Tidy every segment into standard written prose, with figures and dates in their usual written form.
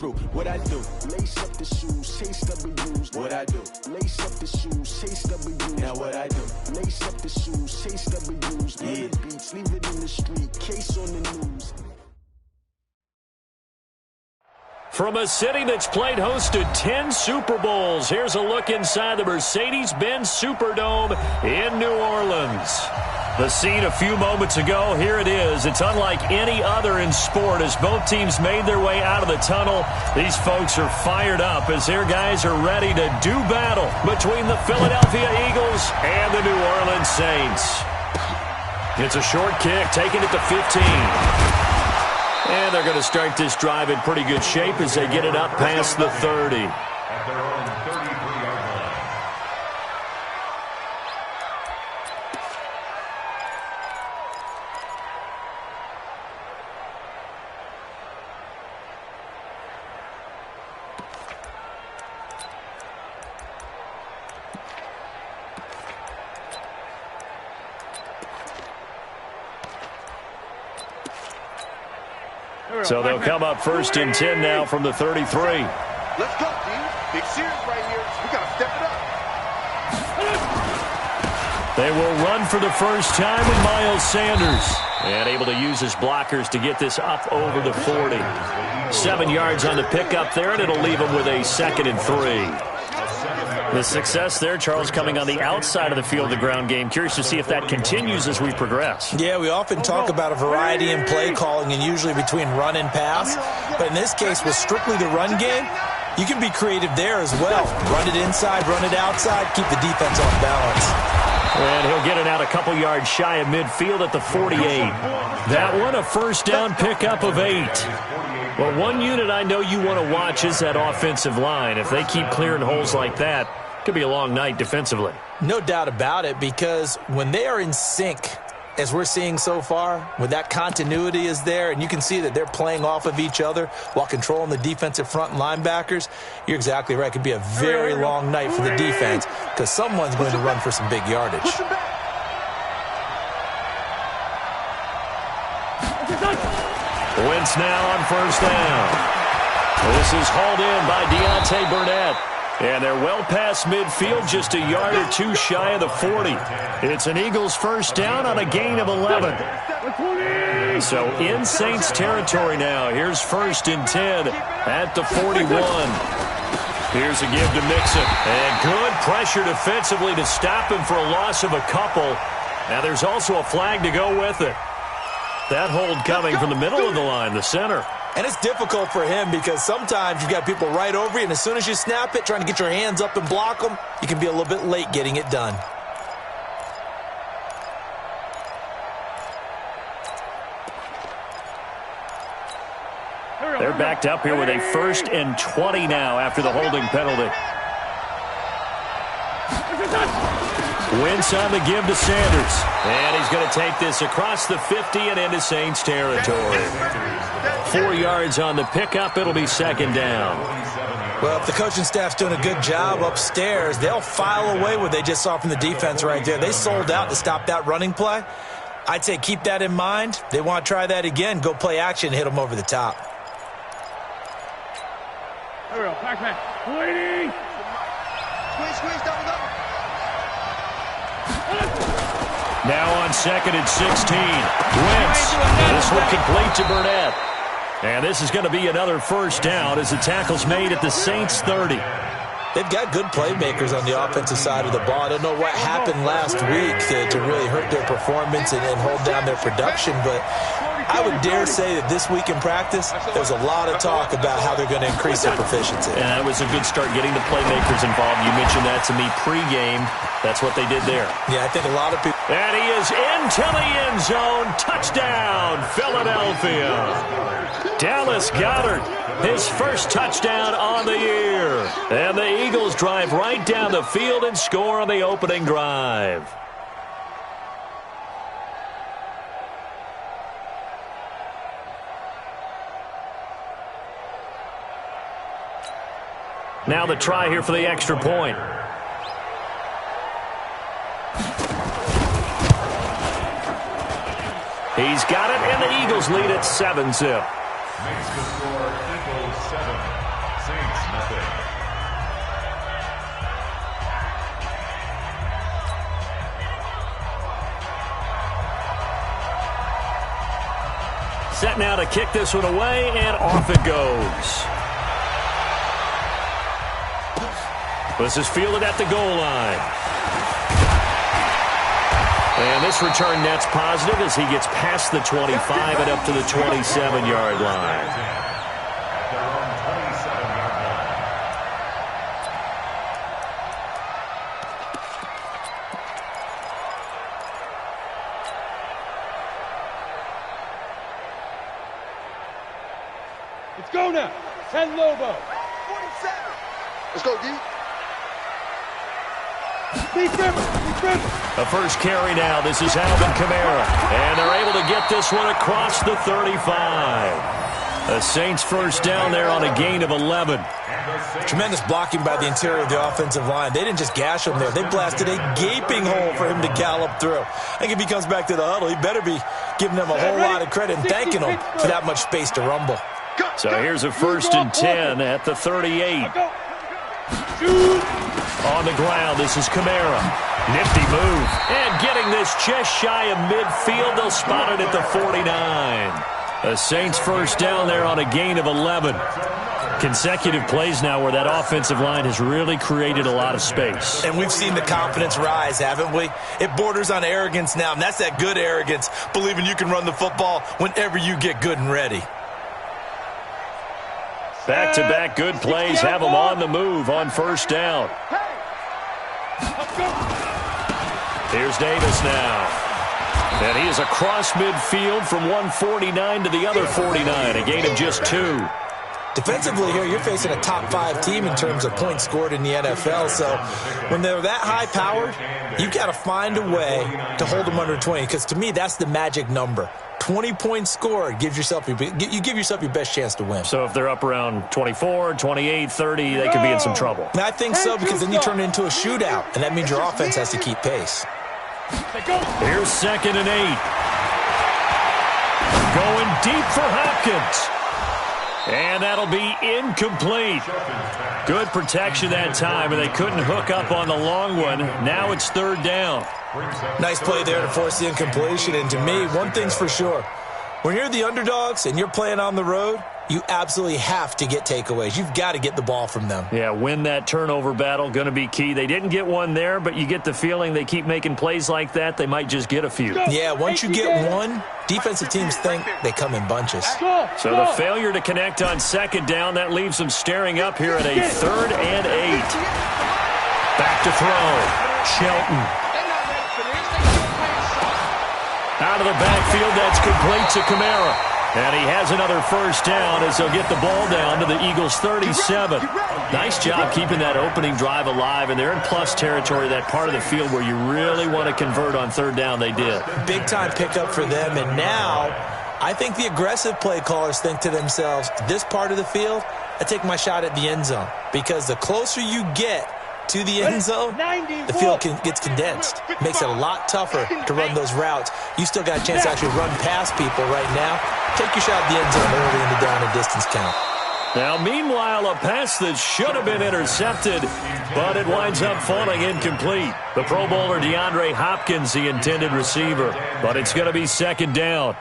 What I do, lace up the shoes, chase W's. What I do, lace up the shoes, chase W's. Now what I do, lace up the shoes, chase W's. Yeah, beats, leave it in the street, case on the news. From a city that's played host to 10 Super Bowls, here's a look inside the Mercedes-Benz Superdome in New Orleans. The scene a few moments ago, here it is. It's unlike any other in sport as both teams made their way out of the tunnel. These folks are fired up as their guys are ready to do battle between the Philadelphia Eagles and the New Orleans Saints. It's a short kick, taking it to 15. And they're going to start this drive in pretty good shape as they get it up past the 30. So they'll come up first and 10 now from the 33. Let's go, team. Big series right here. We got to step it up. They will run for the first time with Miles Sanders. And able to use his blockers to get this up over the 40. 7 yards on the pickup there, and it'll leave him with a 2nd and 3. The success there, Charles, coming on the outside of the field of the ground game. Curious to see if that continues as we progress. Yeah, we often talk about a variety in play calling and usually between run and pass. But in this case, with strictly the run game, you can be creative there as well. Run it inside, run it outside, keep the defense off balance. And he'll get it out a couple yards shy of midfield at the 48. That one, a first down pickup of 8. Well, one unit I know you want to watch is that offensive line. If they keep clearing holes like that, it could be a long night defensively. No doubt about it, because when they are in sync, as we're seeing so far, when that continuity is there, and you can see that they're playing off of each other while controlling the defensive front and linebackers, you're exactly right. It could be a very long night for the defense because someone's going to run for some big yardage. Wentz now on first down. This is hauled in by Deontay Burnett. And they're well past midfield, just a yard or two shy of the 40. It's an Eagles first down on a gain of 11. So in Saints territory now. Here's first and 10 at the 41. Here's a give to Mixon. And good pressure defensively to stop him for a loss of a couple. Now there's also a flag to go with it. That hold coming from the middle of the line, the center. And it's difficult for him because sometimes you've got people right over you, and as soon as you snap it, trying to get your hands up and block them, you can be a little bit late getting it done. They're backed up here with a 1st and 20 now after the holding penalty. Wentz on the give to Sanders. And he's going to take this across the 50 and into Saints territory. 4 yards on the pickup. It'll be 2nd down. Well, if the coaching staff's doing a good job upstairs, they'll file away what they just saw from the defense right there. They sold out to stop that running play. I'd say keep that in mind. They want to try that again. Go play action and hit them over the top. There we go. Pac-Man. Waiting. Squeeze, double. Now on 2nd and 16. Wentz. This one complete to Burnett. And this is going to be another first down as the tackle's made at the Saints 30. They've got good playmakers on the offensive side of the ball. I don't know what happened last week to really hurt their performance and hold down their production, but I would dare say that this week in practice, there's a lot of talk about how they're going to increase their proficiency. And that was a good start getting the playmakers involved. You mentioned that to me pregame. That's what they did there. Yeah, I think a lot of people. And he is into the end zone. Touchdown, Philadelphia. Dallas Goedert, his first touchdown on the year. And the Eagles drive right down the field and score on the opening drive. Now the try here for the extra point. He's got it, and the Eagles lead at 7-0. Makes the score Eagles 7. Set now to kick this one away, and off it goes. This is fielded at the goal line. And this return net's positive as he gets past the 25 and up to the 27-yard line. Let's go now. 10 Lobo. 47. Let's go, D. The first carry now. This is Alvin Kamara. And they're able to get this one across the 35. The Saints first down there on a gain of 11. Tremendous blocking by the interior of the offensive line. They didn't just gash him there. They blasted a gaping hole for him to gallop through. I think if he comes back to the huddle, he better be giving them a whole lot of credit and thanking them for that much space to rumble. So here's a 1st and 10 at the 38. On the ground, this is Kamara. Nifty move. And getting this just shy of midfield. They'll spot it at the 49. The Saints first down there on a gain of 11. Consecutive plays now where that offensive line has really created a lot of space. And we've seen the confidence rise, haven't we? It borders on arrogance now, and that's that good arrogance, believing you can run the football whenever you get good and ready. Back-to-back good plays have them on the move on first down. Here's Davis now. And he is across midfield from 149 to the other 49, a gain of just 2. Defensively here, you're facing a top-5 team in terms of points scored in the NFL, so when they're that high-powered, you've got to find a way to hold them under 20, because to me, that's the magic number. 20 points scored, you give yourself your best chance to win. So if they're up around 24, 28, 30, they could be in some trouble. And I think so, because then you turn it into a shootout, and that means your offense has to keep pace. Here's 2nd and 8. Going deep for Hopkins. And that'll be incomplete. Good protection that time, and they couldn't hook up on the long one. Now it's 3rd down. Nice play there to force the incompletion. And to me, one thing's for sure. When you're the underdogs and you're playing on the road, you absolutely have to get takeaways. You've got to get the ball from them. Yeah, win that turnover battle, going to be key. They didn't get one there, but you get the feeling they keep making plays like that, they might just get a few. Yeah, once you get one, defensive teams think they come in bunches. So the failure to connect on 2nd down, that leaves them staring up here at a 3rd and 8. Back to throw. Shelton. Out of the backfield, that's complete to Kamara. And he has another first down as they'll get the ball down to the Eagles' 37. Nice job keeping that opening drive alive, and they're in plus territory, that part of the field where you really want to convert on 3rd down. They did. Big-time pickup for them, and now I think the aggressive play callers think to themselves, this part of the field, I take my shot at the end zone, because the closer you get to the end zone, the field gets condensed. Makes it a lot tougher to run those routes. You still got a chance to actually run past people right now. Take your shot at the end zone early in the down and distance count. Now, meanwhile, a pass that should have been intercepted, but it winds up falling incomplete. The Pro Bowler DeAndre Hopkins, the intended receiver, but it's going to be 2nd down.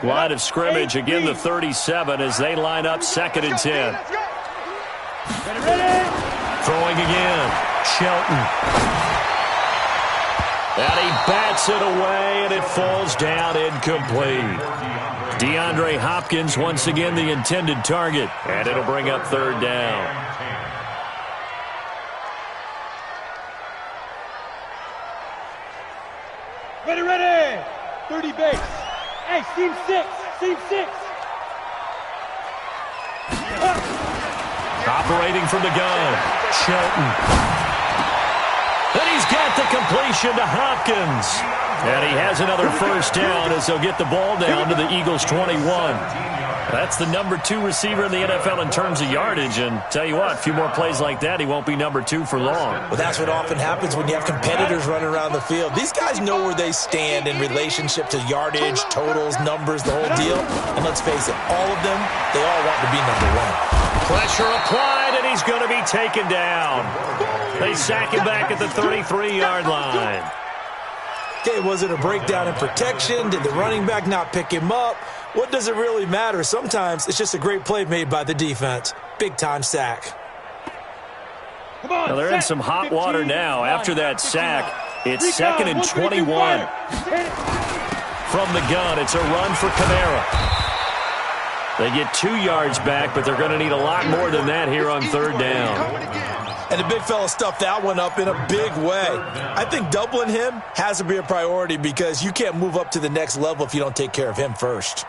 Line of scrimmage, again the 37 as they line up 2nd and 10. Throwing again, Shelton. And he bats it away, and it falls down incomplete. DeAndre Hopkins once again the intended target, and it'll bring up 3rd down. Ready. 30 base. Hey, seam 6. Operating from the gun, Shelton. And he's got the completion to Hopkins. And he has another first down as they'll get the ball down to the Eagles' 21. That's the number 2 receiver in the NFL in terms of yardage. And tell you what, a few more plays like that, he won't be number 2 for long. Well, that's what often happens when you have competitors running around the field. These guys know where they stand in relationship to yardage, totals, numbers, the whole deal. And let's face it, all of them, they all want to be number 1. Pressure applied, and he he's going to be taken down. They sack him back at the 33-yard line. Okay, was it a breakdown in protection? Did the running back not pick him up? What does it really matter? Sometimes it's just a great play made by the defense. Big-time sack. Well, they're in some hot water now. After that sack, it's 2nd and 21. From the gun, it's a run for Kamara. They get 2 yards back, but they're going to need a lot more than that here on 3rd down. And the big fella stuffed that one up in a big way. I think doubling him has to be a priority because you can't move up to the next level if you don't take care of him first.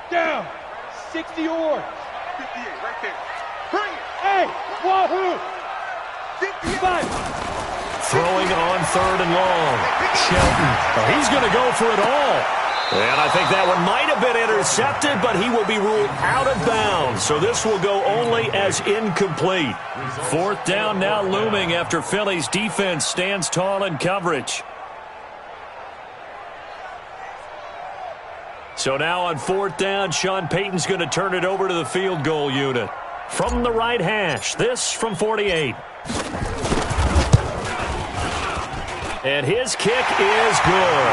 Down. 60 yards. 58 right there. Bring it. Hey, wahoo. 55. Throwing on 3rd and long. Shelton. Oh, he's going to go for it all. And I think that one might have been intercepted, but he will be ruled out of bounds. So this will go only as incomplete. 4th down now looming after Philly's defense stands tall in coverage. So now on 4th down, Sean Payton's going to turn it over to the field goal unit. From the right hash, this from 48. And his kick is good.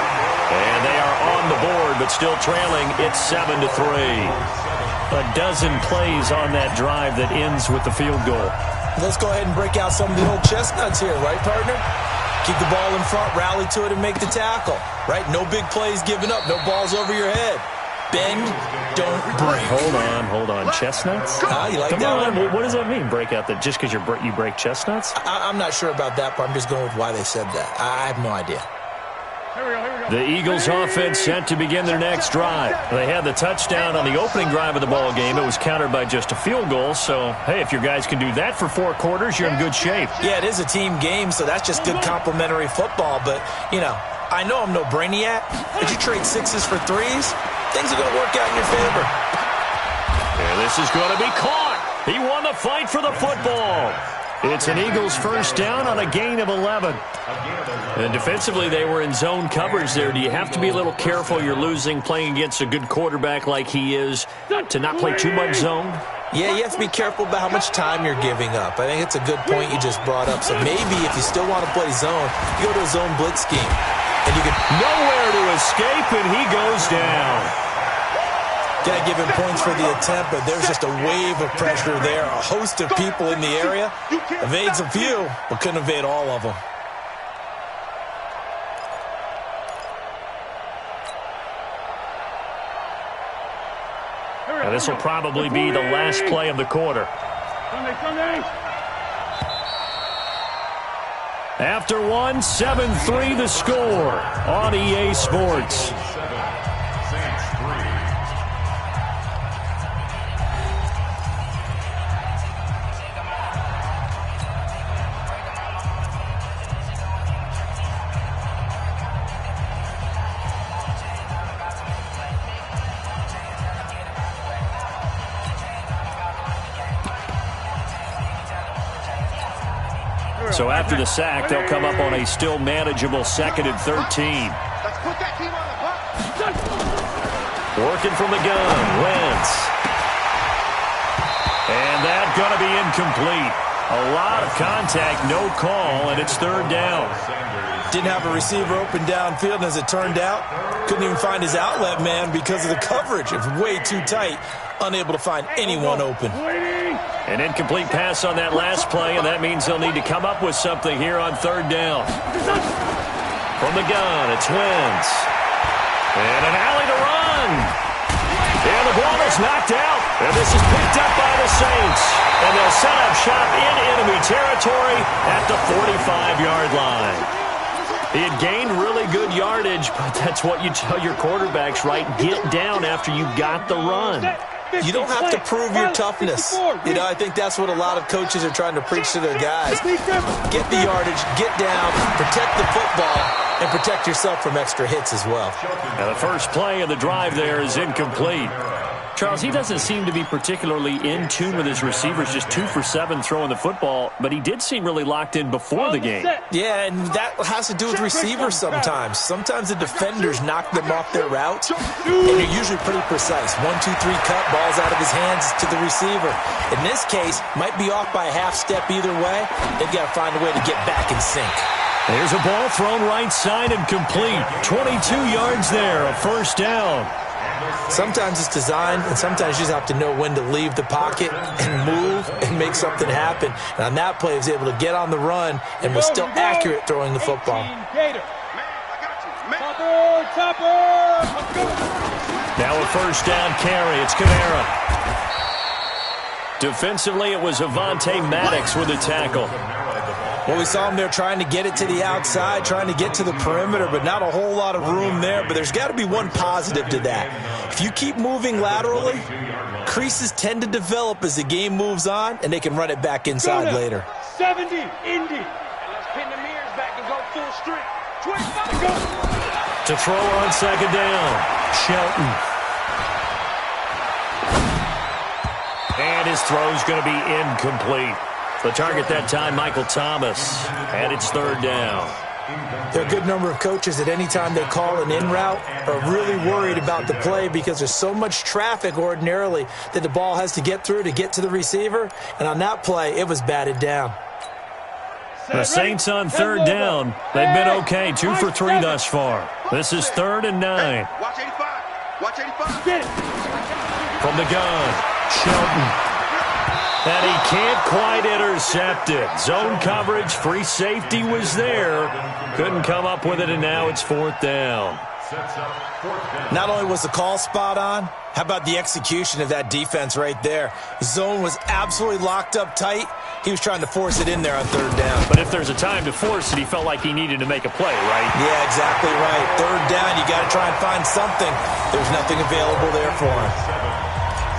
And they are on the board, but still trailing. It's 7-3. A dozen plays on that drive that ends with the field goal. Let's go ahead and break out some of the old chestnuts here, right, partner? Keep the ball in front, rally to it, and make the tackle, right? No big plays given up, no balls over your head. Bend, don't break. Hold on. Chestnuts? You like Come that on. one? What does that mean, break out? Just because you break chestnuts? I'm not sure about that, but I'm just going with why they said that. I have no idea. Here we go. The Eagles offense set to begin their next drive. They had the touchdown on the opening drive of the ball game. It was countered by just a field goal. So, hey, if your guys can do that for 4 quarters, you're in good shape. Yeah, it is a team game, so that's just good complimentary football. But, I know I'm no brainiac. Did you trade 6s for 3s? Things are going to work out in your favor. And this is going to be caught. He won the fight for the football. It's an Eagles first down on a gain of 11. And defensively, they were in zone coverage there. Do you have to be a little careful you're losing playing against a good quarterback like he is to not play too much zone? Yeah, you have to be careful about how much time you're giving up. I think it's a good point you just brought up. So maybe if you still want to play zone, you go to a zone blitz scheme. And you can nowhere to escape, and he goes down. Got to give him points for the attempt, but there's just a wave of pressure there. A host of people in the area. Evades a few, but couldn't evade all of them. Now, this will probably be the last play of the quarter. Sunday. After 7-3 the score on EA Sports. So after the sack, they'll come up on a still manageable 2nd and 13. Let's put that team on the clock. Working from the gun, Wentz. And that's going to be incomplete. A lot of contact, no call, and it's 3rd down. Didn't have a receiver open downfield, and as it turned out, couldn't even find his outlet man because of the coverage. It was way too tight, unable to find anyone open. An incomplete pass on that last play, and that means they'll need to come up with something here on 3rd down. From the gun, it's Wentz. And an alley to run. And the ball is knocked out. And this is picked up by the Saints. And they'll set up shop in enemy territory at the 45-yard line. He had gained really good yardage, but that's what you tell your quarterbacks, right? Get down after you got the run. You don't have to prove your toughness. I think that's what a lot of coaches are trying to preach to their guys. Get the yardage, get down, protect the football, and protect yourself from extra hits as well. Now the first play of the drive there is incomplete. Charles, he doesn't seem to be particularly in tune with his receivers, just 2 for 7 throwing the football, but he did seem really locked in before the game. Yeah, and that has to do with receivers sometimes. Sometimes the defenders knock them off their routes, and they're usually pretty precise. 1, 2, 3 cut, balls out of his hands to the receiver. In this case, might be off by a half step either way. They've got to find a way to get back in sync. There's a ball thrown right side and complete. 22 yards there, a first down. Sometimes it's designed, and sometimes you just have to know when to leave the pocket and move and make something happen. And on that play, he was able to get on the run and was still accurate throwing the football. Now a first down carry. It's Kamara. Defensively, it was Avonte Maddox with a tackle. Well, we saw him there trying to get it to the outside, trying to get to the perimeter, but not a whole lot of room there. But there's got to be one positive to that. If you keep moving laterally, creases tend to develop as the game moves on, and they can run it back inside later. 70, Indy. And let's pin the mirrors back and go full strength. 25, go. To throw on second down, Shelton. And his throw's going to be incomplete. The target that time, Michael Thomas, and it's third down. There are a good number of coaches at any time they call an in route are really worried about the play because there's so much traffic ordinarily that the ball has to get through to get to the receiver. And on that play, it was batted down. The Saints on third down. They've been okay, 2 for 3 thus far. This is 3rd and 9. Watch 85. Watch 85. From the gun, Shelton. And he can't quite intercept it. Zone coverage, free safety was there. Couldn't come up with it, and now it's 4th down. Not only was the call spot on, how about the execution of that defense right there? Zone was absolutely locked up tight. He was trying to force it in there on third down. But if there's a time to force it, he felt like he needed to make a play, right? Yeah, exactly right. Third down, you got to try and find something. There's nothing available there for him.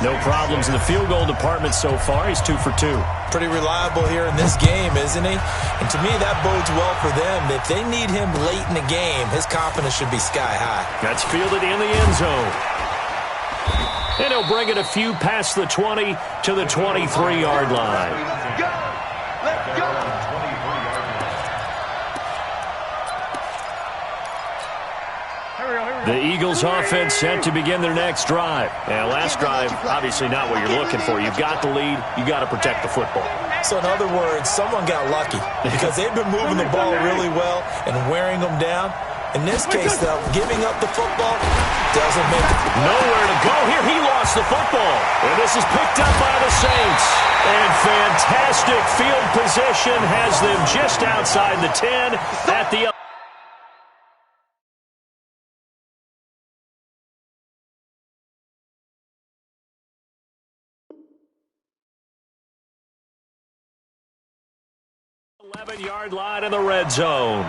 No problems in the field goal department so far. He's 2 for 2. Pretty reliable here in this game, isn't he? And to me, that bodes well for them. If they need him late in the game, his confidence should be sky high. That's fielded in the end zone. And he'll bring it a few past the 20 to the 23-yard line. Let's go. Let's go. The Eagles offense set to begin their next drive. And last drive, obviously not what you're looking for. You've got the lead. You got to protect the football. So in other words, someone got lucky because they've been moving the ball really well and wearing them down. In this case, though, giving up the football doesn't make it. Nowhere to go here. He lost the football. And this is picked up by the Saints. And fantastic field position has them just outside the 10 at the 11-yard line in the red zone.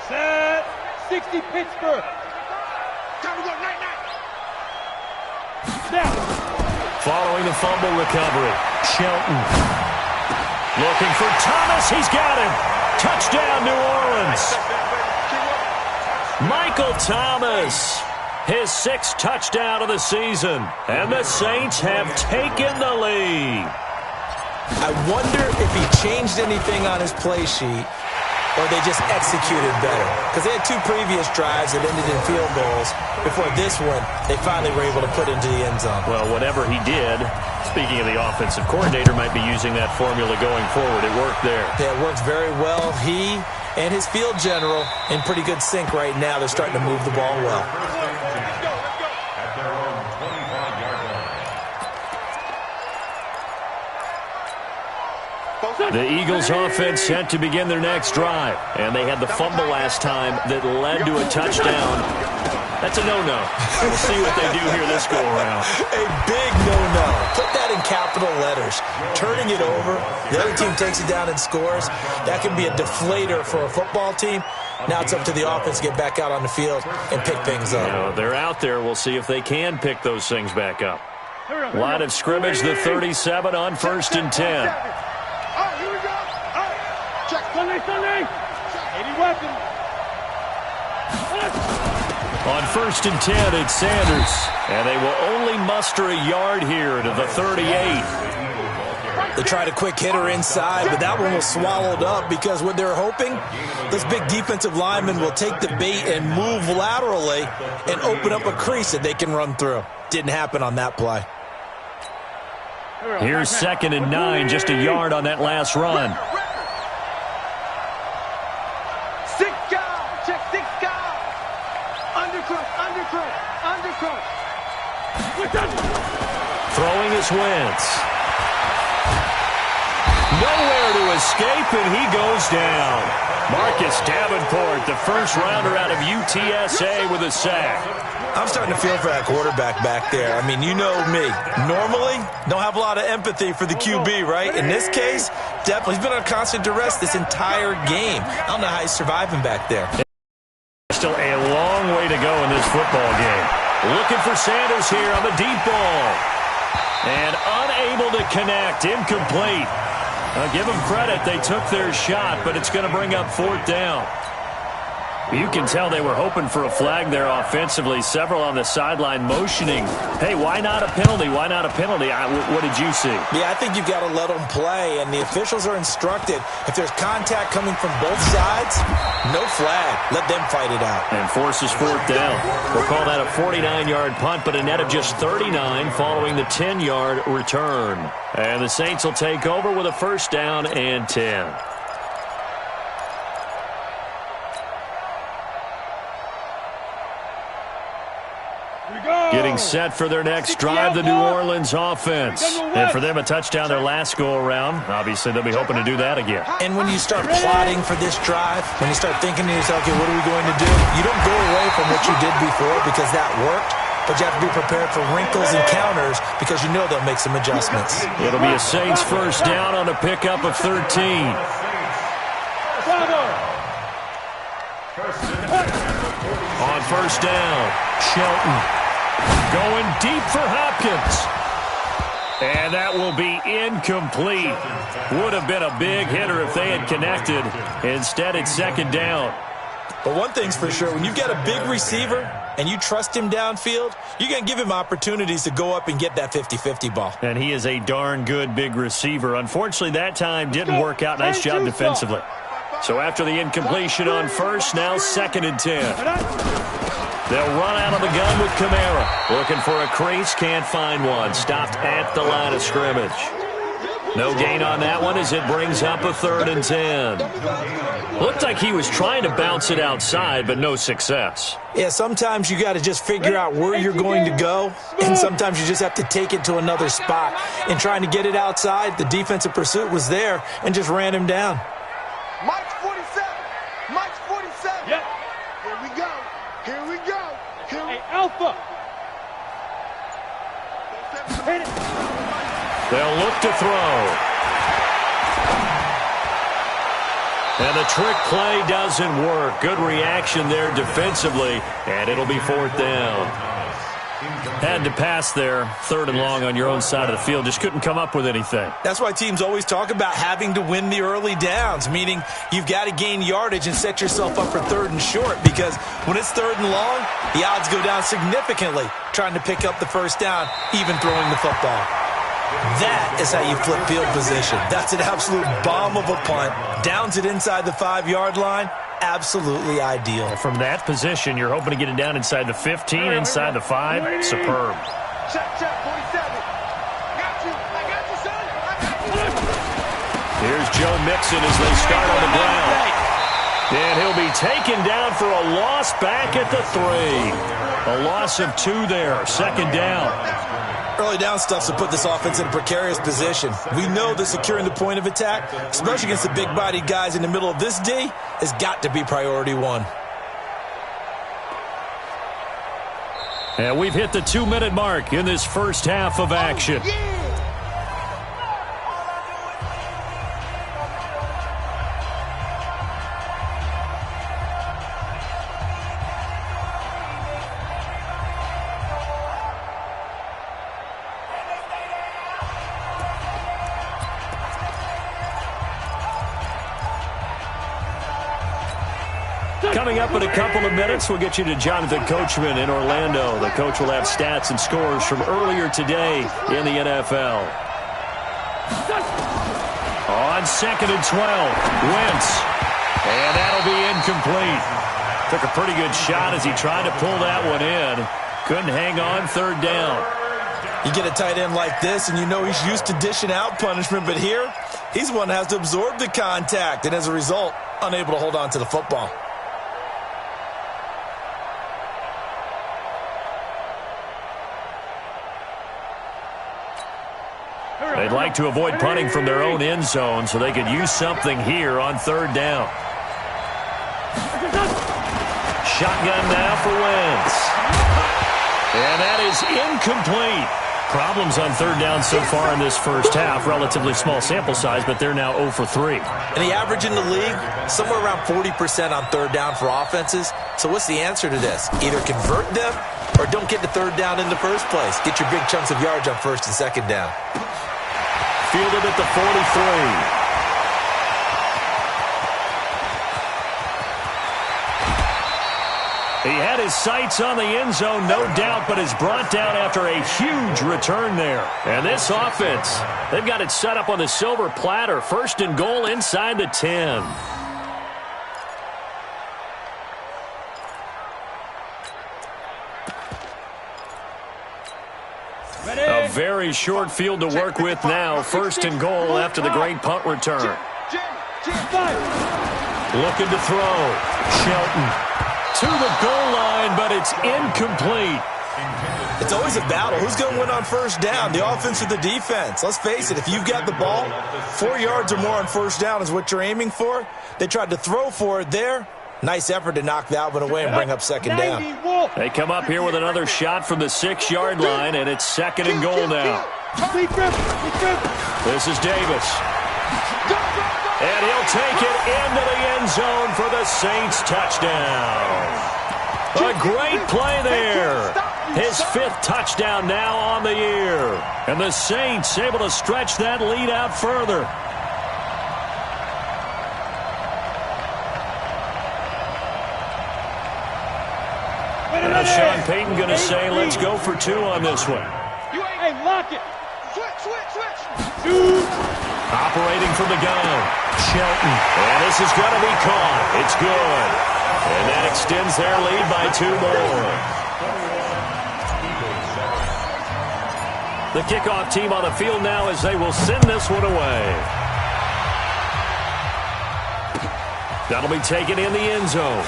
Set. 60 Pittsburgh. Time to go night night. Snap. Following the fumble recovery, Shelton. Looking for Thomas. He's got him. Touchdown, New Orleans. Michael Thomas, his 6th touchdown of the season, and the Saints have taken the lead. I wonder if he changed anything on his play sheet or they just executed better. Because they had 2 previous drives that ended in field goals. Before this one, they finally were able to put into the end zone. Well, whatever he did, speaking of the offensive coordinator, might be using that formula going forward. It worked there. Yeah, it works very well. He and his field general in pretty good sync right now. They're starting to move the ball well. The Eagles offense set to begin their next drive. And they had the fumble last time that led to a touchdown. That's a no-no. We'll see what they do here this go-around. A big no-no. Put that in capital letters. Turning it over, the other team takes it down and scores. That can be a deflator for a football team. Now it's up to the offense to get back out on the field and pick things up. You know, they're out there. We'll see if they can pick those things back up. Line of scrimmage, the 37 on 1st and 10. On 1st and 10, it's Sanders. And they will only muster a yard here to the 38. They tried a quick hitter inside, but that one was swallowed up because what they're hoping, this big defensive lineman will take the bait and move laterally and open up a crease that they can run through. Didn't happen on that play. Here's 2nd and 9, just a yard on that last run. Throwing is Wentz. Nowhere to escape, and he goes down. Marcus Davenport, the first rounder out of UTSA with a sack. I'm starting to feel for that quarterback back there. I mean, you know me. Normally, don't have a lot of empathy for the QB, right? In this case, definitely. He's been on constant duress this entire game. I don't know how he's surviving back there. Still a long way to go in this football game. Looking for Sanders here on the deep ball. And unable to connect. Incomplete. Give them credit. They took their shot, but it's going to bring up 4th down. You can tell they were hoping for a flag there offensively. Several on the sideline motioning. Hey, why not a penalty? Why not a penalty? What did you see? Yeah, I think you've got to let them play, and the officials are instructed. If there's contact coming from both sides, no flag. Let them fight it out. And forces 4th down. We'll call that a 49-yard punt, but a net of just 39 following the 10-yard return. And the Saints will take over with a 1st down and 10. Getting set for their next drive, the New Orleans offense. And for them, a touchdown their last go-around. Obviously, they'll be hoping to do that again. And when you start plotting for this drive, when you start thinking to yourself, okay, what are we going to do? You don't go away from what you did before because that worked, but you have to be prepared for wrinkles and counters because you know they'll make some adjustments. It'll be a Saints 1st down on a pickup of 13. On 1st down, Shelton. Going deep for Hopkins. And that will be incomplete. Would have been a big hitter if they had connected. Instead, it's 2nd down. But one thing's for sure, when you've got a big receiver and you trust him downfield, you're going to give him opportunities to go up and get that 50-50 ball. And he is a darn good big receiver. Unfortunately, that time didn't work out. Nice job defensively. So after the incompletion on 1st, now 2nd and 10. They'll run out of the gun with Kamara. Looking for a crease, can't find one. Stopped at the line of scrimmage. No gain on that one as it brings up a 3rd and 10. Looked like he was trying to bounce it outside, but no success. Yeah, sometimes you got to just figure out where you're going to go, and sometimes you just have to take it to another spot. In trying to get it outside, the defensive pursuit was there and just ran him down. Mike's 47. Mike's 47. Yep. Here we go. Here we go. Hey, Alpha. Hit it. They'll look to throw. And the trick play doesn't work. Good reaction there defensively, and it'll be 4th down. Had to pass there, 3rd and long on your own side of the field. Just couldn't come up with anything. That's why teams always talk about having to win the early downs, meaning you've got to gain yardage and set yourself up for 3rd and short, because when it's 3rd and long, the odds go down significantly trying to pick up the 1st down, even throwing the football. That is how you flip field position. That's an absolute bomb of a punt. Downs it inside the 5-yard line. Absolutely ideal. From that position, you're hoping to get it down inside the 15, inside the 5. Superb. Check, 47. Got you. I got you, son. I got you. Here's Joe Mixon as they start on the ground. And he'll be taken down for a loss back at the 3. A loss of 2 there. 2nd down. Early down stuff's to put this offense in a precarious position. We know that securing the point of attack, especially against the big-bodied guys in the middle of this D, has got to be priority 1. And we've hit the 2-minute mark in this first half of action. Coming up in a couple of minutes, we'll get you to Jonathan Coachman in Orlando. The coach will have stats and scores from earlier today in the NFL. On 2nd and 12, Wentz. And that'll be incomplete. Took a pretty good shot as he tried to pull that one in. Couldn't hang on 3rd down. You get a tight end like this, and you know he's used to dishing out punishment, but here, he's the one that has to absorb the contact, and as a result, unable to hold on to the football. They'd like to avoid punting from their own end zone so they could use something here on 3rd down. Shotgun now for Wentz. And that is incomplete. Problems on 3rd down so far in this first half. Relatively small sample size, but they're now 0 for 3. And the average in the league, somewhere around 40% on 3rd down for offenses. So what's the answer to this? Either convert them or don't get the 3rd down in the first place. Get your big chunks of yards on 1st and 2nd down. Fielded at the 43. He had his sights on the end zone, no doubt, but is brought down after a huge return there. And this offense, they've got it set up on the silver platter. 1st and goal inside the 10. A very short field to work with now. 1st and goal after the great punt return. Looking to throw. Shelton to the goal line, but it's incomplete. It's always a battle. Who's going to win on 1st down, the offense or the defense? Let's face it, if you've got the ball, 4 yards or more on 1st down is what you're aiming for. They tried to throw for it there. Nice effort to knock that one away and bring up 2nd down. They come up here with another shot from the 6-yard line, and it's 2nd and goal now. This is Davis. And he'll take it into the end zone for the Saints touchdown. A great play there. His 5th touchdown now on the year. And the Saints able to stretch that lead out further. Now Sean Payton going to say, let's go for 2 on this one. Hey, lock it. Switch. Operating from the gun, Shelton. And this is going to be caught. It's good. And that extends their lead by 2 more. The kickoff team on the field now as they will send this one away. That'll be taken in the end zone.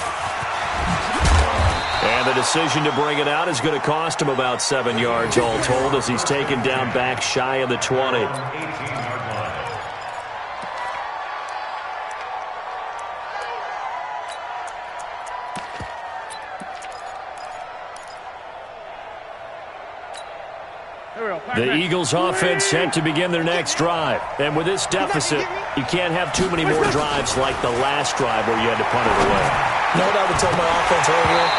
And the decision to bring it out is going to cost him about 7 yards all told as he's taken down back shy of the 20. The Eagles offense set to begin their next drive. And with this deficit, you can't have too many more drives like the last drive where you had to punt it away. You know what I would tell my offense earlier?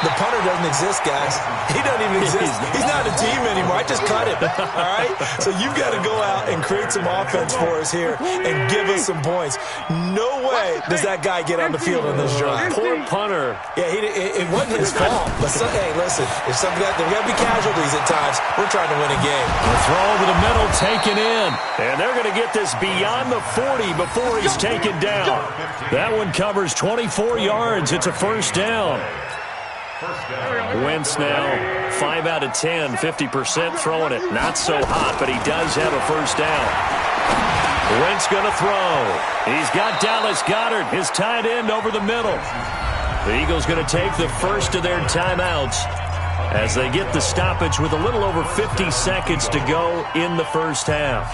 The punter doesn't exist, guys. He doesn't even exist. He's not a team anymore. I just cut him, all right? So you've got to go out and create some offense for us here and give us some points. No way does that guy get on the field on this drive. Poor punter. Yeah, it wasn't his fault. But, hey, listen, there's got to be casualties at times. We're trying to win a game. The throw over the middle taken in. And they're going to get this beyond the 40 before he's taken down. That one covers 24 yards. It's a 1st down. Wentz now 5 out of 10, 50% throwing it. Not so hot, but he does have a 1st down. Wentz going to throw. He's got Dallas Goedert, his tight end, over the middle. The Eagles going to take the first of their timeouts as they get the stoppage with a little over 50 seconds to go in the first half.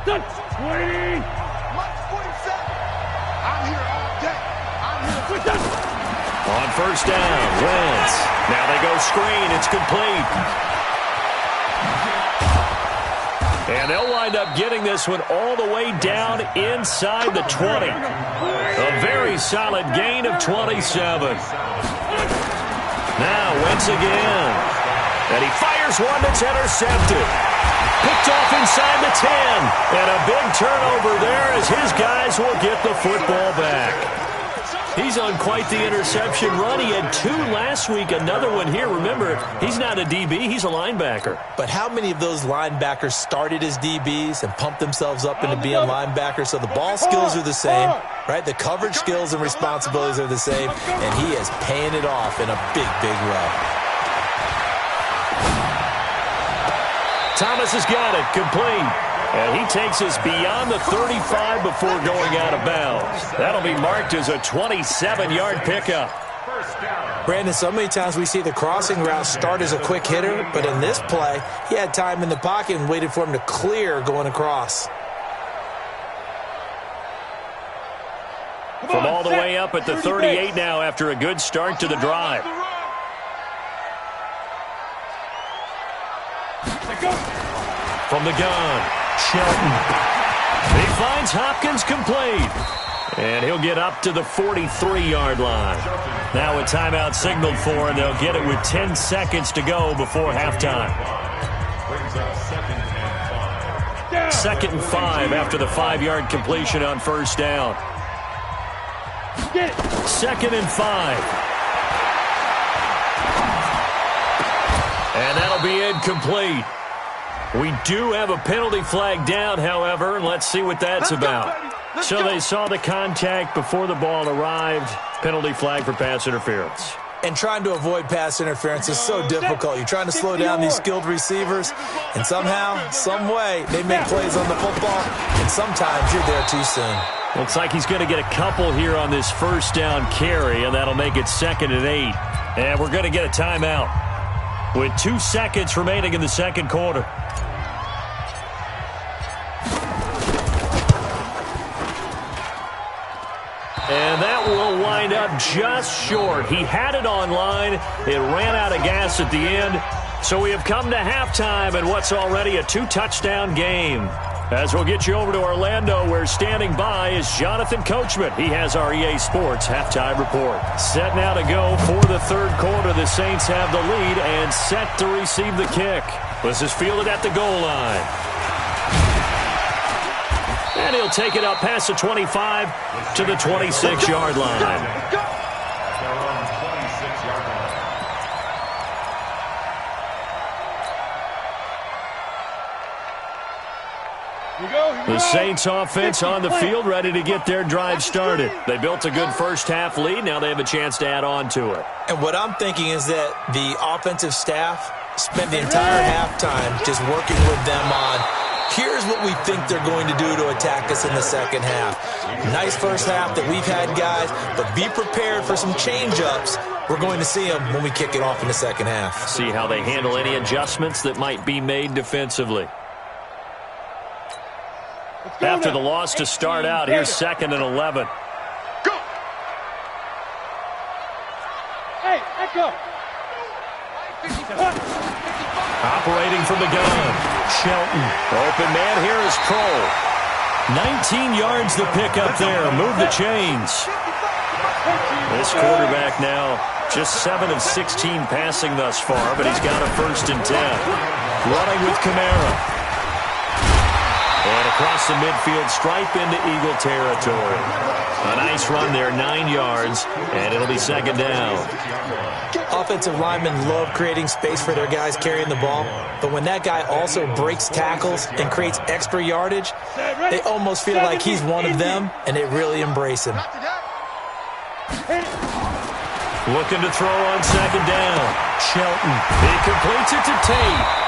That's 20. On 1st down, Wentz. Now they go screen. It's complete. And they'll wind up getting this one all the way down inside the 20. A very solid gain of 27. Now Wentz again. And he fires one that's intercepted. Picked off inside the 10. And a big turnover there as his guys will get the football back. He's on quite the interception run. He had 2 last week, another one here. Remember, he's not a DB, he's a linebacker. But how many of those linebackers started as DBs and pumped themselves up into being linebackers? So the ball skills are the same, right? The coverage skills and responsibilities are the same, and he is paying it off in a big, big way. Thomas has got it, complete. And he takes us beyond the 35 before going out of bounds. That'll be marked as a 27-yard pickup. Brandon, so many times we see the crossing route start as a quick hitter, but in this play, he had time in the pocket and waited for him to clear going across. From all the way up at the 38 now after a good start to the drive. From the gun, Shelton. He finds Hopkins complete. And he'll get up to the 43-yard line. Now a timeout signaled for, and they'll get it with 10 seconds to go before halftime. 2nd and 5 after the 5-yard completion on first down. 2nd and 5. And that'll be incomplete. We do have a penalty flag down, however, and let's see what that's about. So they saw the contact before the ball arrived. Penalty flag for pass interference. And trying to avoid pass interference is so difficult. You're trying to slow down these skilled receivers, and somehow, some way, they make plays on the football, and sometimes you're there too soon. Looks like he's going to get a couple here on this first down carry, and that'll make it 2nd and 8. And we're going to get a timeout with 2 seconds remaining in the second quarter. And that will wind up just short. He had it online. It ran out of gas at the end. So we have come to halftime in what's already a 2-touchdown game. As we'll get you over to Orlando, where standing by is Jonathan Coachman. He has our EA Sports halftime report. Set now to go for the third quarter. The Saints have the lead and set to receive the kick. This is fielded at the goal line. And he'll take it up past the 25 to the 26-yard line. The Saints offense on the field, ready to get their drive started. They built a good first half lead. Now they have a chance to add on to it. And what I'm thinking is that the offensive staff spent the entire halftime just working with them on, here's what we think they're going to do to attack us in the second half. Nice first half that we've had, guys, but be prepared for some change-ups. We're going to see them when we kick it off in the second half. See how they handle any adjustments that might be made defensively. After the loss to start out, here's 2nd and 11. Go! Hey, echo! Operating from the gun, Shelton. Open man here is Kroll. 19 yards the pick up there. Move the chains. This quarterback now just 7 of 16 passing thus far, but he's got a 1st and 10. Running with Kamara. And across the midfield stripe into Eagle territory. A nice run there, 9 yards, and it'll be 2nd down. Offensive linemen love creating space for their guys carrying the ball, but when that guy also breaks tackles and creates extra yardage, they almost feel like he's one of them, and they really embrace him. Looking to throw on 2nd down. Shelton. He completes it to Tate.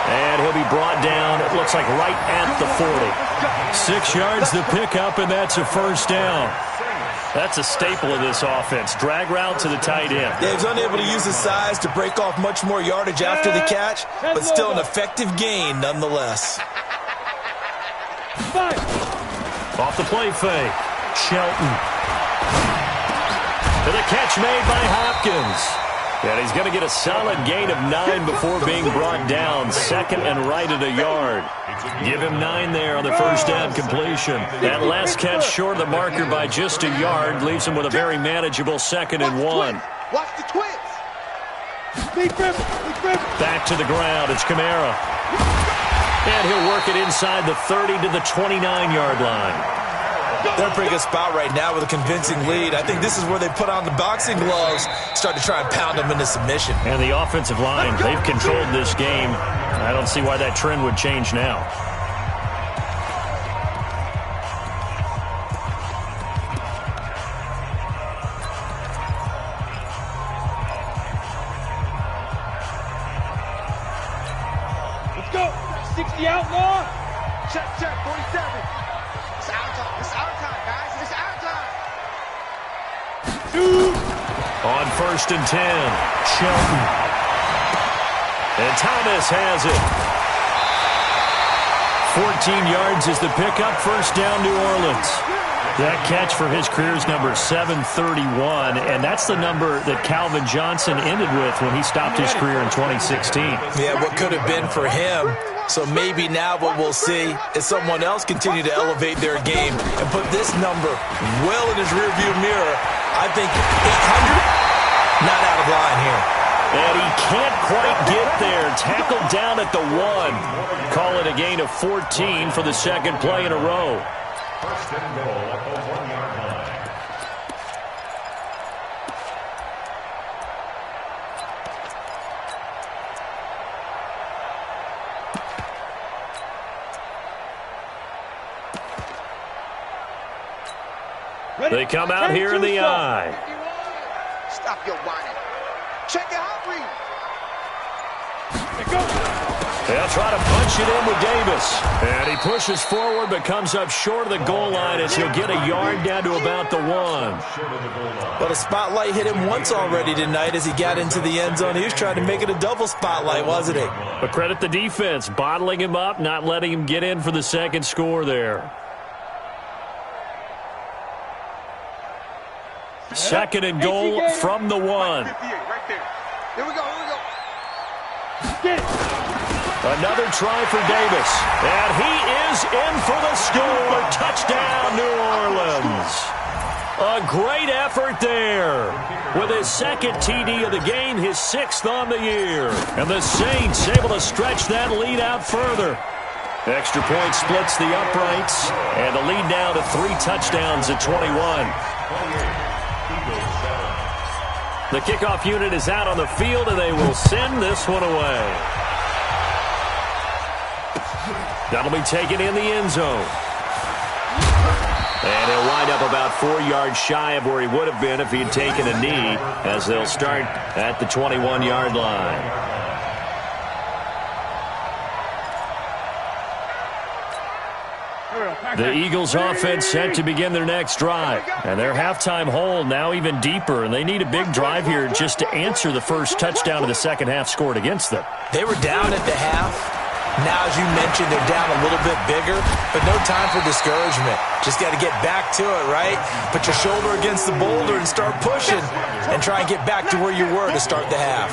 And he'll be brought down, it looks like right at the 40. 6 yards the pickup, and that's a 1st down. That's a staple of this offense. Drag route to the tight end. Yeah, he's unable to use his size to break off much more yardage after the catch, but still an effective gain nonetheless. Off the play fake. Shelton. To the catch made by Hopkins. And he's going to get a solid gain of 9 before being brought down. 2nd and right at a yard. Give him 9 there on the first down completion. That last catch short of the marker by just a yard leaves him with a very manageable 2nd and 1. Watch the twins. Back to the ground. It's Kamara. And he'll work it inside the 30 to the 29-yard line. They're in a pretty good spot right now with a convincing lead. I think this is where they put on the boxing gloves, start to try and pound them into submission. And the offensive line, they've controlled this game. I don't see why that trend would change now. Let's go. 60 outlaw. Check, 47. It's our time. It's our time, guys. It's our time. On 1st and 10, Shelton. And Thomas has it. 14 yards is the pickup. First down, New Orleans. That catch for his career is number 731, and that's the number that Calvin Johnson ended with when he stopped his career in 2016. Yeah, what could have been for him. So maybe now what we'll see is someone else continue to elevate their game and put this number well in his rearview mirror. I think 800, not out of line here. And he can't quite get there. Tackled down at the 1. Call it a gain of 14 for the second play in a row. First and goal at the 1-yard line. They come out here in the eye. Stop your whining. Check your hot read. They'll try to punch it in with Davis. And he pushes forward but comes up short of the goal line as he'll get a yard down to about the 1. But a spotlight hit him once already tonight as he got into the end zone. He was trying to make it a double spotlight, wasn't he? But credit the defense, bottling him up, not letting him get in for the second score there. Second and goal from the 1. Right there. Here we go. Get it. Another try for Davis. And he is in for the score. Touchdown, New Orleans. A great effort there. With his second TD of the game, his 6th on the year. And the Saints able to stretch that lead out further. Extra point splits the uprights. And the lead now to 3 touchdowns at 21. The kickoff unit is out on the field, and they will send this one away. That'll be taken in the end zone. And he'll wind up about 4 yards shy of where he would have been if he had taken a knee, as they'll start at the 21-yard line. The Eagles offense set to begin their next drive. And their halftime hole now even deeper, and they need a big drive here just to answer the first touchdown of the second half scored against them. They were down at the half. Now, as you mentioned, they're down a little bit bigger, but no time for discouragement. Just got to get back to it, right? Put your shoulder against the boulder and start pushing and try and get back to where you were to start the half.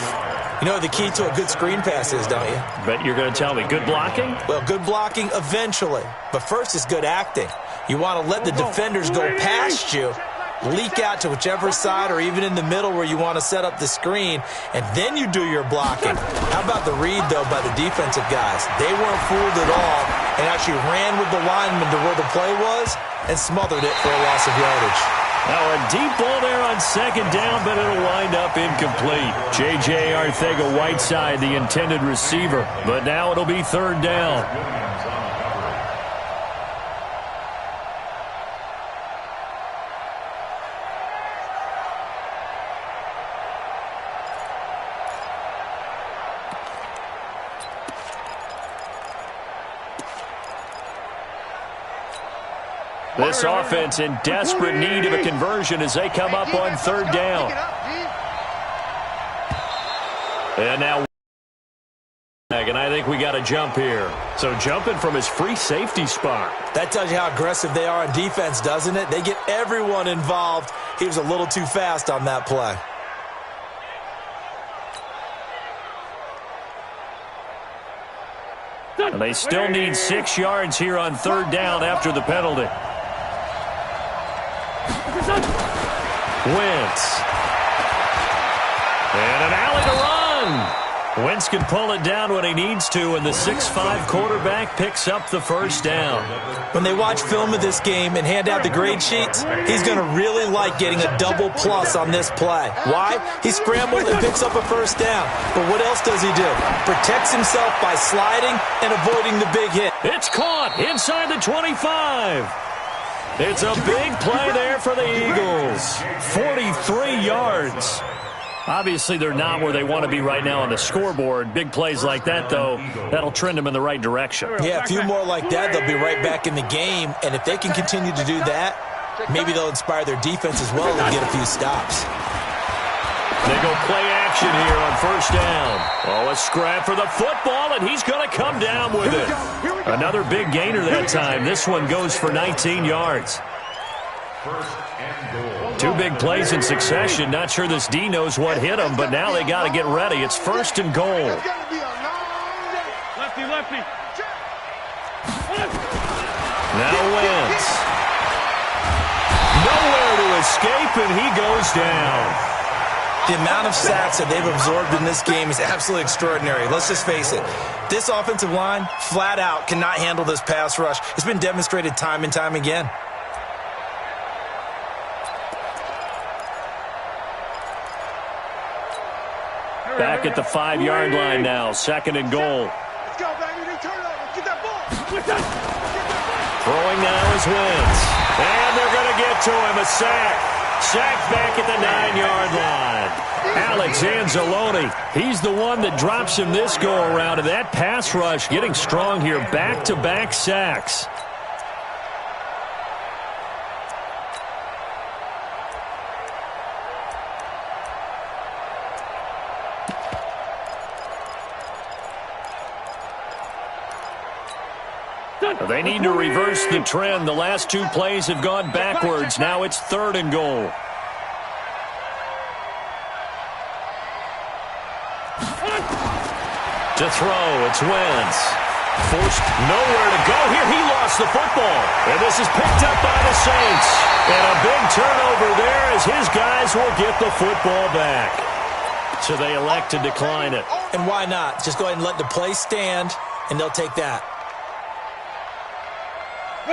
You know what the key to a good screen pass is, don't you? Bet you're going to tell me good blocking? Well, good blocking eventually, but first is good acting. You want to let the defenders go past you, leak out to whichever side or even in the middle where you want to set up the screen, and then you do your blocking. How about the read, though, by the defensive guys? They weren't fooled at all and actually ran with the lineman to where the play was and smothered it for a loss of yardage. Now a deep ball there on second down, but it'll wind up incomplete. J.J. Arcega-Whiteside, the intended receiver, but now it'll be third down. This offense in desperate need of a conversion as they come up on third down. And now, and I think we got a jump here. So jumping from his free safety spot. That tells you how aggressive they are on defense, doesn't it? They get everyone involved. He was a little too fast on that play. And they still need 6 yards here on third down after the penalty. Wentz. And an alley to run. Wentz can pull it down when he needs to, and the 6'5" quarterback picks up the first down. When they watch film of this game and hand out the grade sheets, he's going to really like getting a double plus on this play. Why? He scrambled and picks up a first down. But what else does he do? Protects himself by sliding and avoiding the big hit. It's caught inside the 25. It's a big play there for the Eagles. 43 yards. Obviously, they're not where they want to be right now on the scoreboard. Big plays like that, though, that'll trend them in the right direction. Yeah, a few more like that, they'll be right back in the game. And if they can continue to do that, maybe they'll inspire their defense as well and get a few stops. They go play action here on first down. Oh, a scrap for the football, and he's going to come down with it. Another big gainer that time. This one goes for 19 yards. Two big plays in succession. Not sure this D knows what hit him, but now they got to get ready. It's first and goal. Lefty, lefty. Now Wentz. Nowhere to escape, and he goes down. The amount of sacks that they've absorbed in this game is absolutely extraordinary. Let's just face it. This offensive line, flat out, cannot handle this pass rush. It's been demonstrated time and time again. Back at the 5-yard line now. Second and goal. Let's go, baby. They turn over. Get that ball. Throwing now is Wentz. And they're going to get to him. A sack. Sacked back at the 9-yard line. Alex Anzalone, he's the one that drops him this go-around. And that pass rush getting strong here. Back-to-back sacks. They need to reverse the trend. The last two plays have gone backwards. Now it's third and goal. To throw, it's Wentz. Forced nowhere to go here. He lost the football. And this is picked up by the Saints. And a big turnover there as his guys will get the football back. So they elect to decline it. And why not? Just go ahead and let the play stand, and they'll take that.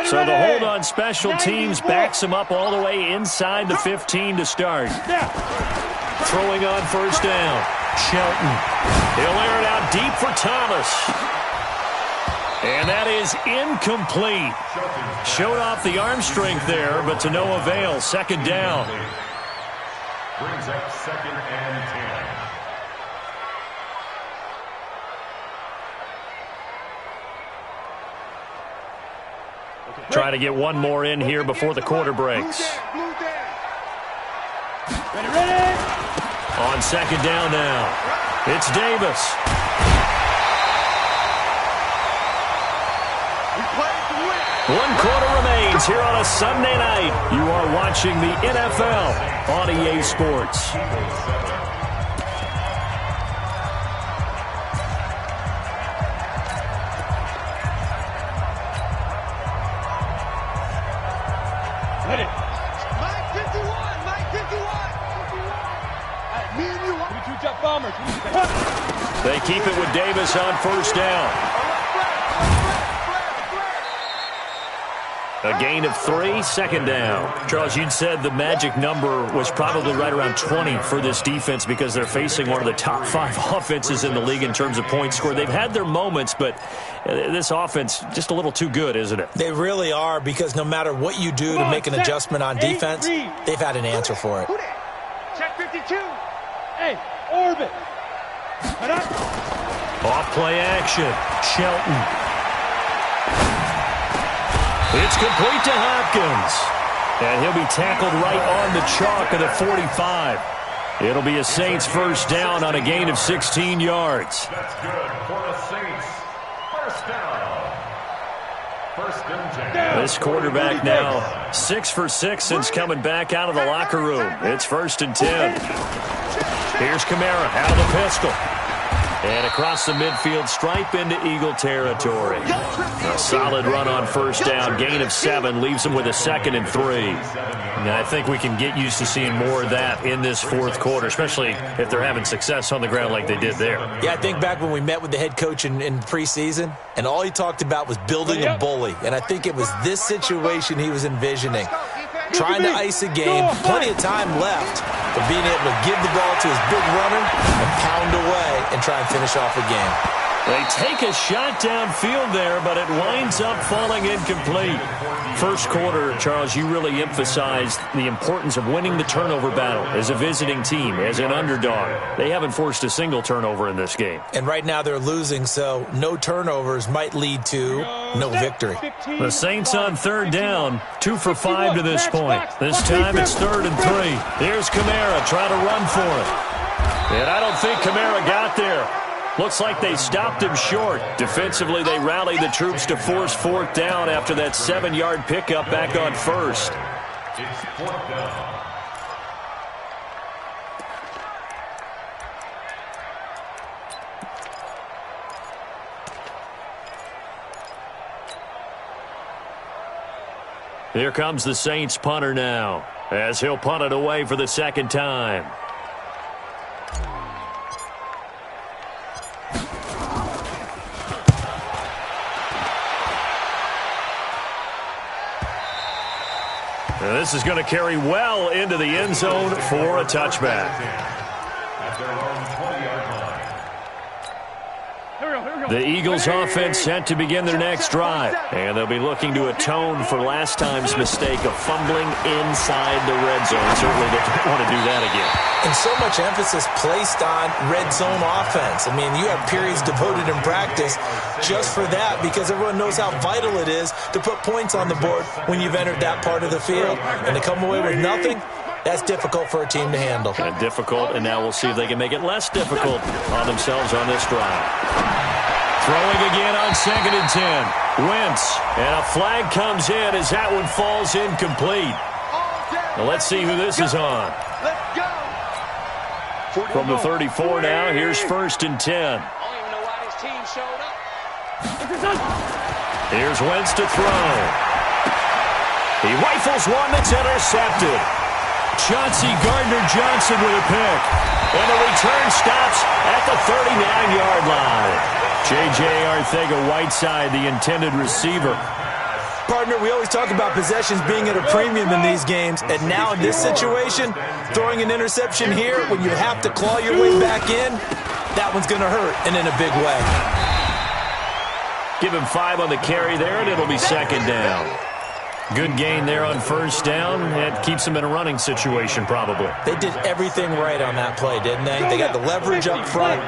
So the hold on special teams backs him up all the way inside the 15 to start. Throwing on first down. Shelton. He'll air it out deep for Thomas. And that is incomplete. Showed off the arm strength there, but to no avail. Second down. Brings up second and 10. Try to get one more in here before the quarter breaks. On second down now, it's Davis. One quarter remains here on a Sunday night. You are watching the NFL on EA Sports. They keep it with Davis on first down. A gain of 3, second down. Charles, you'd said the magic number was probably right around 20 for this defense because they're facing one of the top 5 offenses in the league in terms of points scored. They've had their moments, but this offense just a little too good, isn't it? They really are, because no matter what you do to make an adjustment on defense, they've had an answer for it. Check 52. Hey, orbit. Off play action. Shelton. It's complete to Hopkins. And he'll be tackled right on the chalk of the 45. It'll be a Saints first down on a gain of 16 yards. That's good for the Saints. First down. First and 10. This quarterback now 6 for 6 since coming back out of the locker room. It's first and 10. Here's Kamara out of the pistol. And across the midfield stripe into Eagle territory. A solid run on first down. Gain of 7 leaves them with a 2nd and 3. And I think we can get used to seeing more of that in this fourth quarter, especially if they're having success on the ground like they did there. Yeah, I think back when we met with the head coach in preseason, and all he talked about was building a bully. And I think it was this situation he was envisioning. Trying to ice a game, plenty of time left, but being able to give the ball to his big runner and pound away and try and finish off a game. They take a shot downfield there, but it winds up falling incomplete. First quarter, Charles, you really emphasized the importance of winning the turnover battle as a visiting team, as an underdog. They haven't forced a single turnover in this game. And right now they're losing, so no turnovers might lead to no victory. The Saints on third down, 2 for 5 to this point. This time it's 3rd and 3. Here's Kamara trying to run for it. And I don't think Kamara got there. Looks like they stopped him short. Defensively, they rallied the troops to force 4th down after that 7-yard pickup back on first. It's 4th down. Here comes the Saints punter now, as he'll punt it away for the 2nd time. This is going to carry well into the end zone for a touchback. At their own 20-yard line. The Eagles offense set to begin their next drive, and they'll be looking to atone for last time's mistake of fumbling inside the red zone. Certainly they don't want to do that again. And so much emphasis placed on red zone offense. I mean, you have periods devoted in practice just for that because everyone knows how vital it is to put points on the board when you've entered that part of the field. And to come away with nothing, that's difficult for a team to handle. And difficult, and now we'll see if they can make it less difficult on themselves on this drive. Throwing again on 2nd and 10. Wentz, and a flag comes in as that one falls incomplete. Now let's see who this is on. From the 34 now, here's 1st and 10. I don't even know why this team showed up. Here's Wentz to throw. He rifles one that's intercepted. Chauncey Gardner-Johnson with a pick. And the return stops at the 39-yard line. J.J. Arcega-Whiteside, the intended receiver. Partner, we always talk about possessions being at a premium in these games, and now in this situation, throwing an interception here when you have to claw your way back in, that one's going to hurt, and in a big way. Give him 5 on the carry there, and it'll be 2nd down. Good gain there on first down. That keeps them in a running situation, probably. They did everything right on that play, didn't they? They got the leverage up front,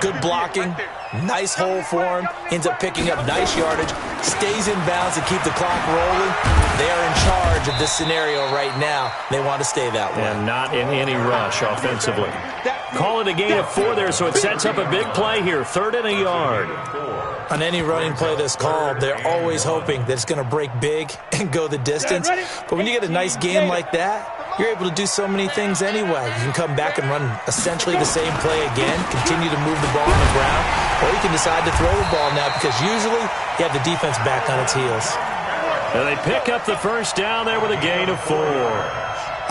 good blocking, nice hole for him, ends up picking up nice yardage, stays in bounds to keep the clock rolling. They are in charge of this scenario right now. They want to stay that way. And not in any rush offensively. Call it a gain of 4 there, so it sets up a big play here. 3rd and a yard. On any running play that's called, they're always hoping that it's going to break big and go the distance. But when you get a nice game like that, you're able to do so many things anyway. You can come back and run essentially the same play again, continue to move the ball on the ground, or you can decide to throw the ball now because usually you have the defense back on its heels. And they pick up the first down there with a gain of 4.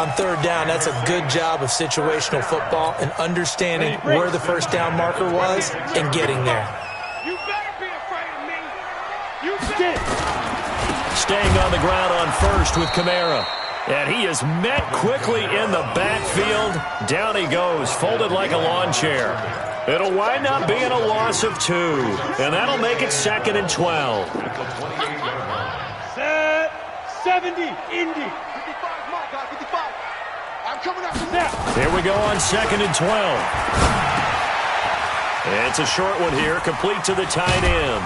On 3rd down, that's a good job of situational football and understanding where the first down marker was and getting there. You better be afraid of me. You better. Staying on the ground on first with Kamara. And he is met quickly in the backfield. Down he goes, folded like a lawn chair. It'll wind up being a loss of 2. And that'll make it 2nd and 12. Set 70, Indy. 55, my God, 55. I'm coming up from there. Here we go on 2nd and 12. It's a short one here, complete to the tight end.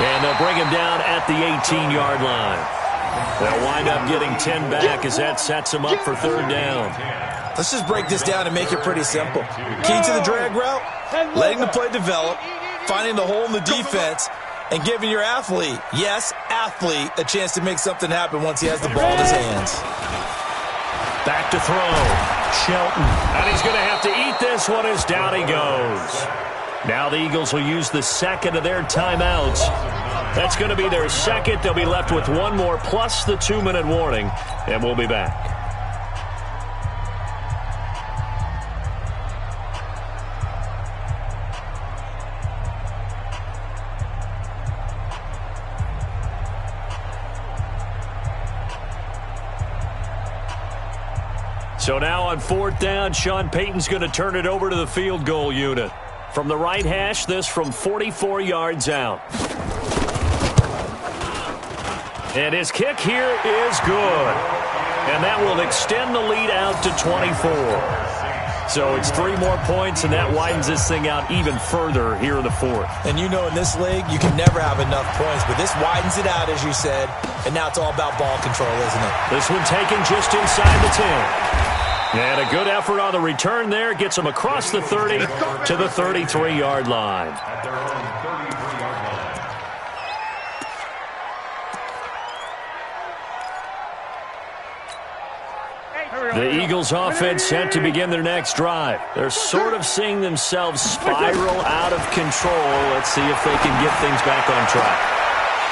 And they'll bring him down at the 18-yard line. They'll wind up getting 10 back as that sets him up for 3rd down. Let's just break this down and make it pretty simple. Key to the drag route, letting the play develop, finding the hole in the defense, and giving your athlete, yes, athlete, a chance to make something happen once he has the ball in his hands. Back to throw. Shelton. And he's going to have to eat this one as down he goes. Now the Eagles will use the second of their timeouts. That's going to be their second. They'll be left with one more plus the 2-minute warning, and we'll be back. So now on 4th down, Sean Payton's going to turn it over to the field goal unit. From the right hash, this from 44 yards out. And his kick here is good. And that will extend the lead out to 24. So it's 3 more points, and that widens this thing out even further here in the 4th. And you know in this league, you can never have enough points, but this widens it out, as you said, and now it's all about ball control, isn't it? This one taken just inside the 10. And a good effort on the return there. Gets them across the 30 to the 33-yard line. At their own 33-yard line. The Eagles offense set to begin their next drive. They're sort of seeing themselves spiral out of control. Let's see if they can get things back on track.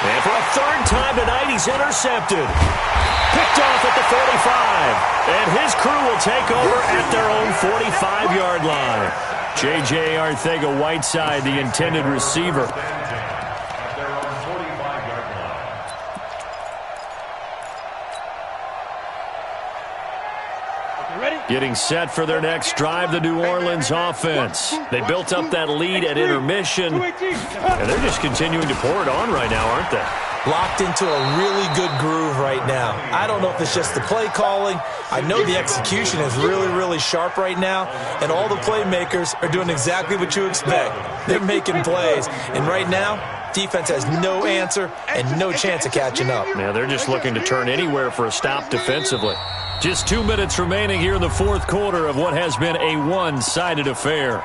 And for a 3rd time tonight, he's intercepted. Picked off at the 45. And his crew will take over at their own 45-yard line. J.J. Arcega-Whiteside, the intended receiver. At their own 45-yard line. Getting set for their next drive, the New Orleans offense. They built up that lead at intermission, and they're just continuing to pour it on right now, aren't they? Locked into a really good groove right now. I don't know if it's just the play calling. I know the execution is really, really sharp right now, and all the playmakers are doing exactly what you expect. They're making plays, and right now, defense has no answer and no chance of catching up. Yeah, they're just looking to turn anywhere for a stop defensively. Just 2 minutes remaining here in the 4th quarter of what has been a one-sided affair.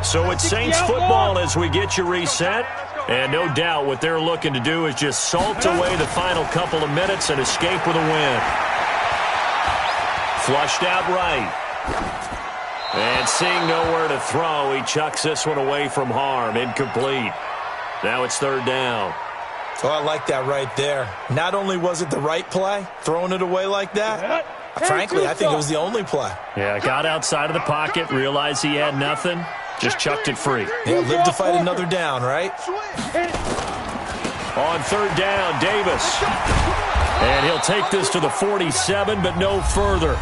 So it's Saints football as we get you reset. And no doubt what they're looking to do is just salt away the final couple of minutes and escape with a win. Flushed out right. And seeing nowhere to throw, he chucks this one away from harm. Incomplete. Now it's 3rd down. Oh, I like that right there. Not only was it the right play, throwing it away like that, frankly, I think it was the only play. Yeah, got outside of the pocket, realized he had nothing, just chucked it free. Yeah, live to fight another down, right? On 3rd down, Davis. And he'll take this to the 47, but no further,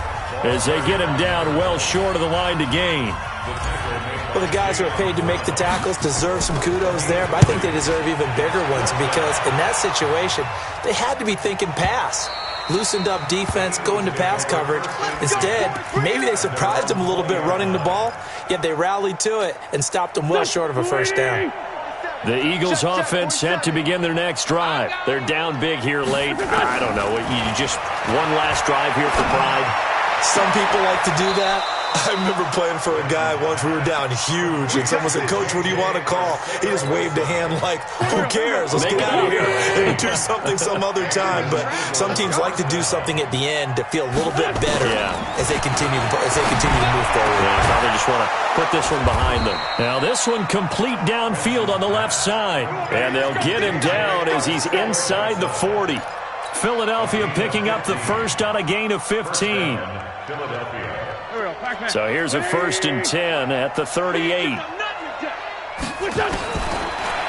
as they get him down well short of the line to gain. Well, the guys who are paid to make the tackles deserve some kudos there, but I think they deserve even bigger ones because in that situation, they had to be thinking pass. Loosened up defense, going to pass coverage. Instead, maybe they surprised them a little bit running the ball, yet they rallied to it and stopped them well short of a 1st down. The Eagles offense set to begin their next drive. They're down big here late. I don't know. You just one last drive here for pride. Some people like to do that. I remember playing for a guy once. We were down huge, and someone said, "Coach, what do you want to call?" He just waved a hand like, "Who cares? Let's get out of here and do something some other time." But some teams like to do something at the end to feel a little bit better as they continue to move forward. Yeah, probably just want to put this one behind them. Now this one complete downfield on the left side, and they'll get him down as he's inside the 40. Philadelphia picking up the first on a gain of 15. So here's a 1st and 10 at the 38.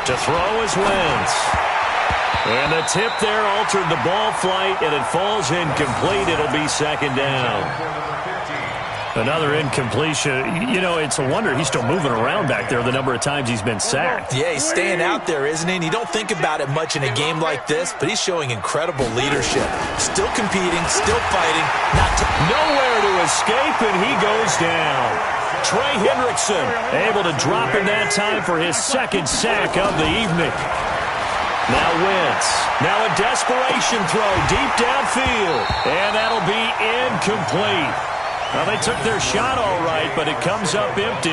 To throw is Wentz. And the tip there altered the ball flight, and it falls incomplete. It'll be 2nd down. Another incompletion. You know, it's a wonder he's still moving around back there the number of times he's been sacked. Yeah, he's staying out there, isn't he? And you don't think about it much in a game like this, but he's showing incredible leadership. Still competing, still fighting. Nowhere to escape, and he goes down. Trey Hendrickson able to drop him that time for his 2nd sack of the evening. Now Wentz. Now a desperation throw deep downfield. And that'll be incomplete. Well, they took their shot all right, but it comes up empty,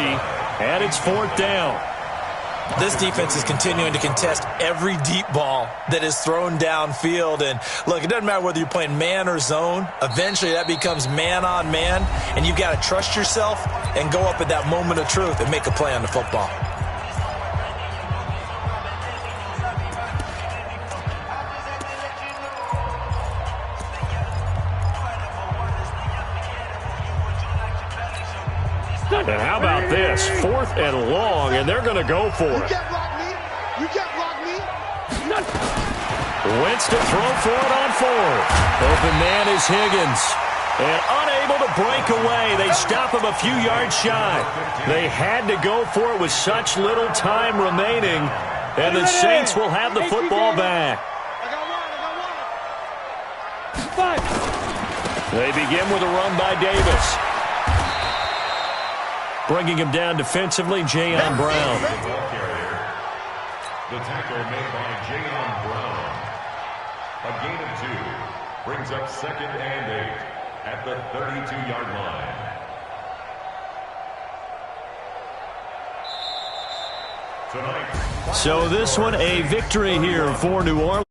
and it's 4th down. This defense is continuing to contest every deep ball that is thrown downfield. And, look, it doesn't matter whether you're playing man or zone. Eventually, that becomes man-on-man, and you've got to trust yourself and go up at that moment of truth and make a play on the football. And how about this? 4th and long, and they're going to go for it. You can't block me. You can't block me. Wentz to throw for it on 4th. Open man is Higgins. And unable to break away. They stop him a few yards shy. They had to go for it with such little time remaining. And the Saints will have the football back. I got one. They begin with a run by Davis. Bringing him down defensively, Jayon Brown. The tackle made by Jayon Brown. A gain of 2 brings up 2nd and 8 at the 32-yard line. Tonight. So this one a victory here for New Orleans.